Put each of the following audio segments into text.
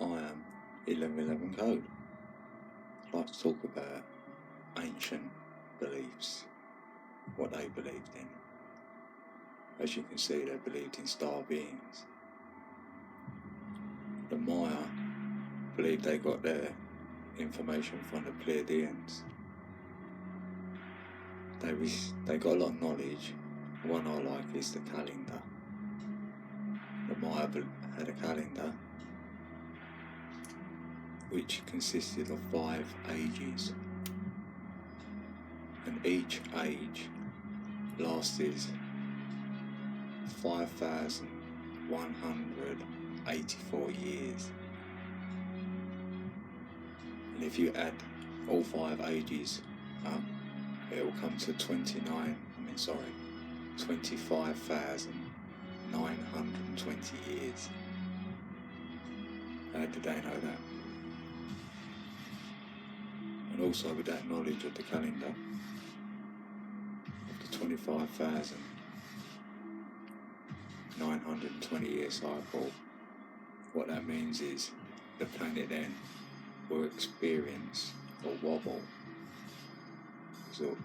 I am 1111 Code. I'd like to talk about ancient beliefs, what they believed in. As you can see, they believed in star beings. The Maya believed they got their information from the Pleiadians. They got a lot of knowledge. One I like is the calendar. The Maya had a calendar which consisted of 5 ages, and each age lasted 5,184 years. And if you add all 5 ages up, it will come to 25,920 years. How did they know that? And also, with that knowledge of the calendar, of the 25,920 year cycle, what that means is the planet then will experience a wobble. So,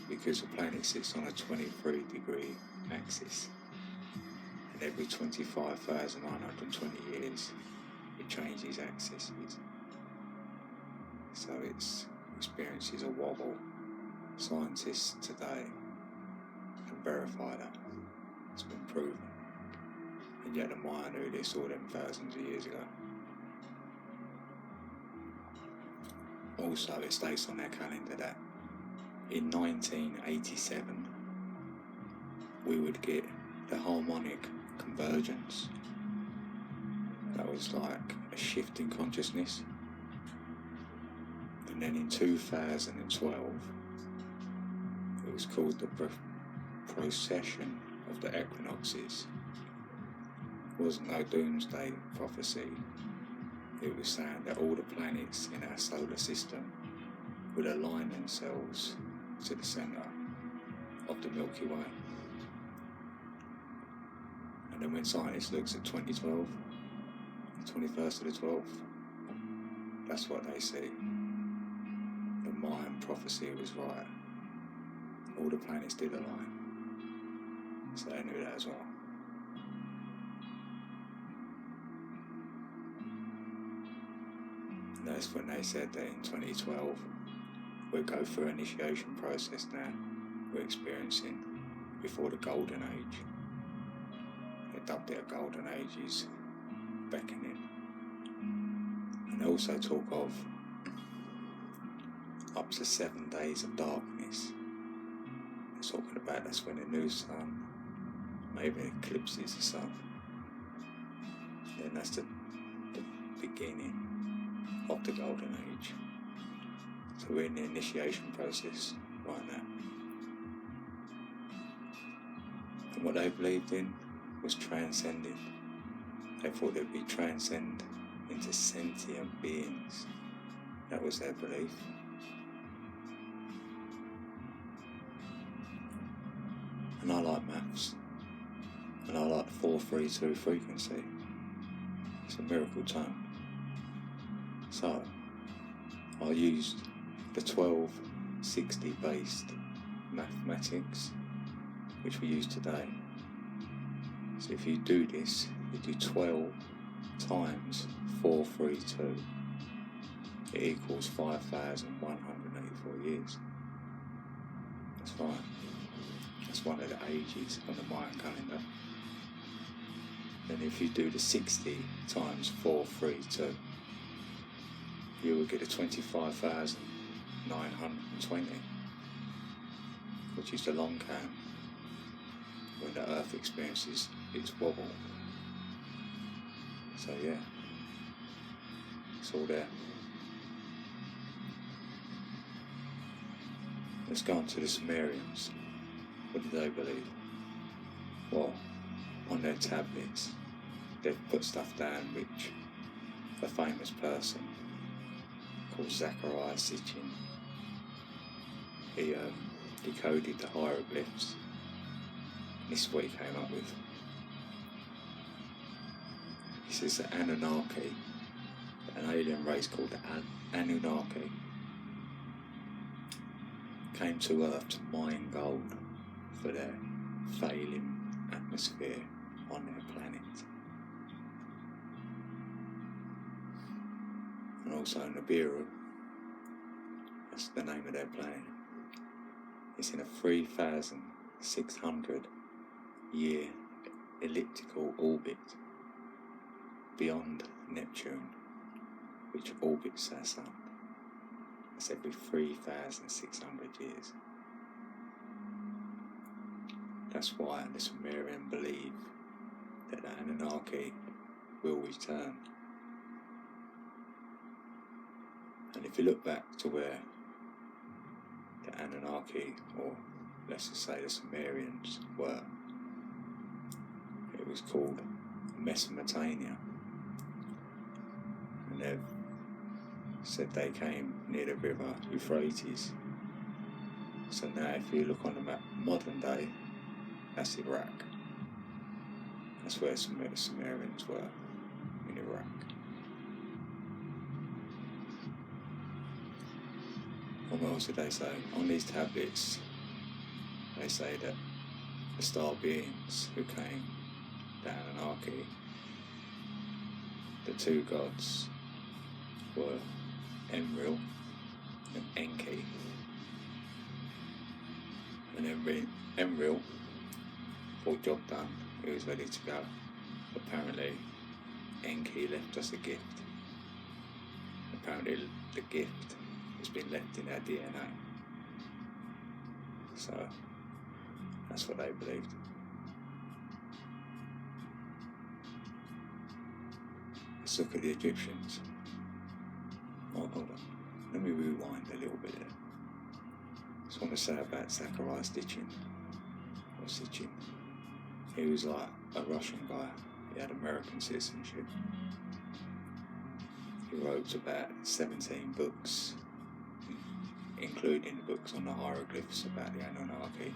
because the planet sits on a 23-degree axis, and every 25,920 years it changes axes, so it experiences a wobble. Scientists today can verify that. It's been proven, and yet the Maya knew this all them thousands of years ago. Also, it states on their calendar that in 1987 we would get the harmonic convergence. That was like a shift in consciousness. And then in 2012 it was called the procession of the equinoxes. It wasn't no doomsday prophecy. It was saying that all the planets in our solar system would align themselves to the centre of the Milky Way. And then when scientists looks at 2012, the 21st of the 12th, that's what they see. The Mayan prophecy was right. All the planets did align. So they knew that as well. And that's when they said that in 2012 we'll go through an initiation process now we're experiencing before the Golden Age. They dubbed it a Golden Age is beckoning. And they also talk of up to 7 days of darkness. They're talking about that's when a new sun maybe eclipses the sun. Then that's the beginning of the Golden Age. So we're in the initiation process right now. And what they believed in was transcending. They thought they'd be transcend into sentient beings. That was their belief. And I like maths. And I like 432 frequency. It's a miracle tone. So I used the 1260 based mathematics which we use today. So if you do this, you do 12 times 432, it equals 5,184 years. That's fine. That's one of the ages on the Mayan calendar. Then if you do the 60 times 432, you will get a 25,920, which is the long count when the Earth experiences its wobble. So yeah, it's all there. Let's go on to the Sumerians. What did they believe? Well, on their tablets, they've put stuff down which a famous person called Zachariah Sitchin, he decoded the hieroglyphs. This is what he came up with. He says that Anunnaki an alien race called the Anunnaki came to Earth to mine gold for their failing atmosphere on their planet. And also Nibiru, that's the name of their planet. It's in a 3,600 year elliptical orbit beyond Neptune, which orbits our sun. That's every 3,600 years. That's why the Sumerian believe that the Anunnaki will return. And if you look back to where the Anunnaki, or let's just say the Sumerians, were, it was called Mesopotamia. And they've said they came near the river Euphrates. So now if you look on the map, modern day, that's Iraq. That's where the Sumerians were, in Iraq. And what else did they say? On these tablets, they say that the star beings who came, the Anunnaki, the two gods, were Enlil and Enki. And Enlil thought job done, he was ready to go. Apparently Enki left us a gift. Apparently the gift has been left in our DNA. So that's what they believed. Let's look at the Egyptians. Oh, hold on. Let me rewind a little bit there. Just want to say about Zachariah Sitchin. He was like a Russian guy. He had American citizenship. He wrote about 17 books, including the books on the hieroglyphs about the Anunnaki.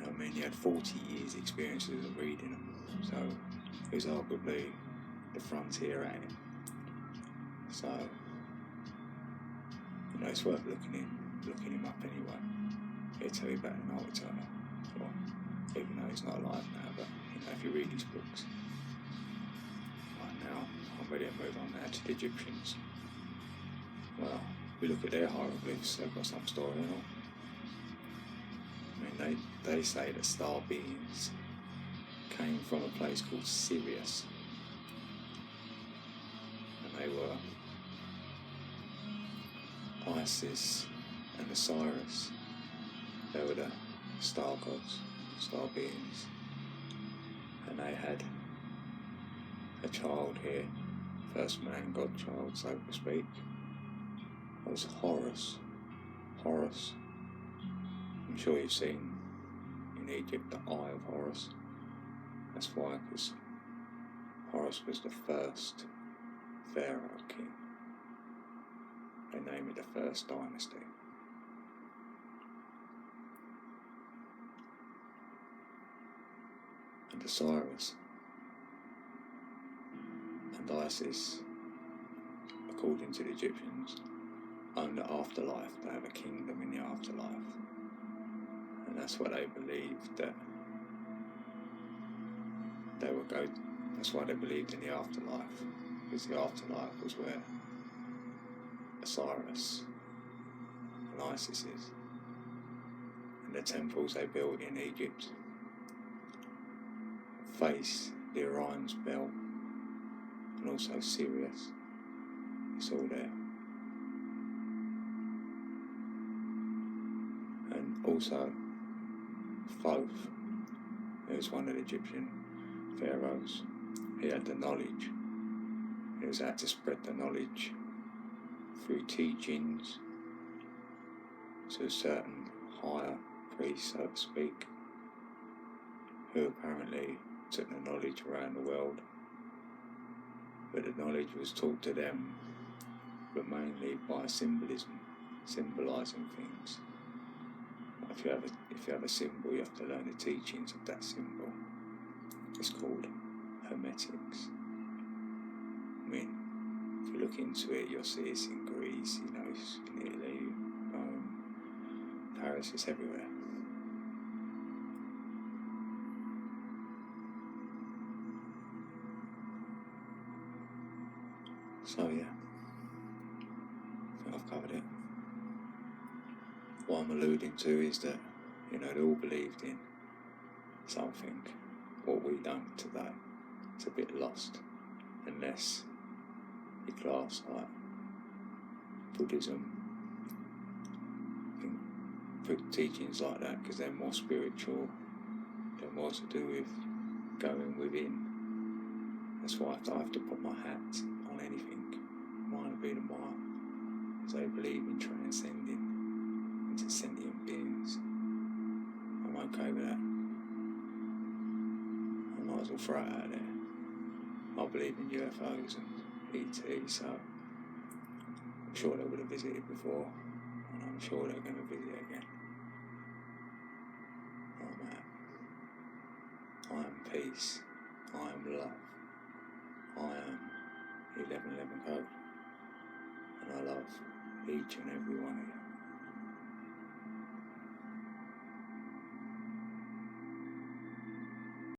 I mean, he had 40 years experiences of reading them, so he was arguably the frontier at it. So, it's worth looking him up anyway. He'll tell you about an old eternal, well, even though he's not alive now, but if you read his books. Right now, I'm ready to move on now to the Egyptians. Well, if we look at their hieroglyphs, they've got some story in all. I mean, they say that star beings came from a place called Sirius, and they were Isis and Osiris. They were the star gods, star beings, and they had a child here, first man godchild, so to speak. It was Horus. I'm sure you've seen in Egypt the Eye of Horus. That's why, because Horus was the first pharaoh king. They named it the first dynasty. And Osiris and Isis, according to the Egyptians, own the afterlife. They have a kingdom in the afterlife. And that's what they believed, that they would go. That's why they believed in the afterlife, because the afterlife was where Osiris and Isis is, and the temples they built in Egypt face the Orion's belt and also Sirius. It's all there. And also Thoth, who was one of the Egyptian pharaohs. He had the knowledge. He was out to spread the knowledge through teachings to a certain higher priest, so to speak, who apparently took the knowledge around the world. But the knowledge was taught to them, but mainly by symbolism, symbolising things. If you have a symbol, you have to learn the teachings of that symbol. It's called hermetics. mean, if you look into it, you'll see it's in Greece, you know, it's in Italy, Paris, it's everywhere. So yeah, I think I've covered it. What I'm alluding to is that, you know, they all believed in something. What we done today, it's a bit lost, unless you class like Buddhism, I think teachings like that, because they're more spiritual, they're more to do with going within. That's why I have to put my hat on anything. Mine will be the mark, because they believe in transcending into sentient beings. I'm okay with that. I might as well throw it out there. I believe in UFOs and ET, so I'm sure they would have visited before, and I'm sure they're going to visit again. I'm at. I am peace. I am love. I am 1111 code, and I love each and every one of you.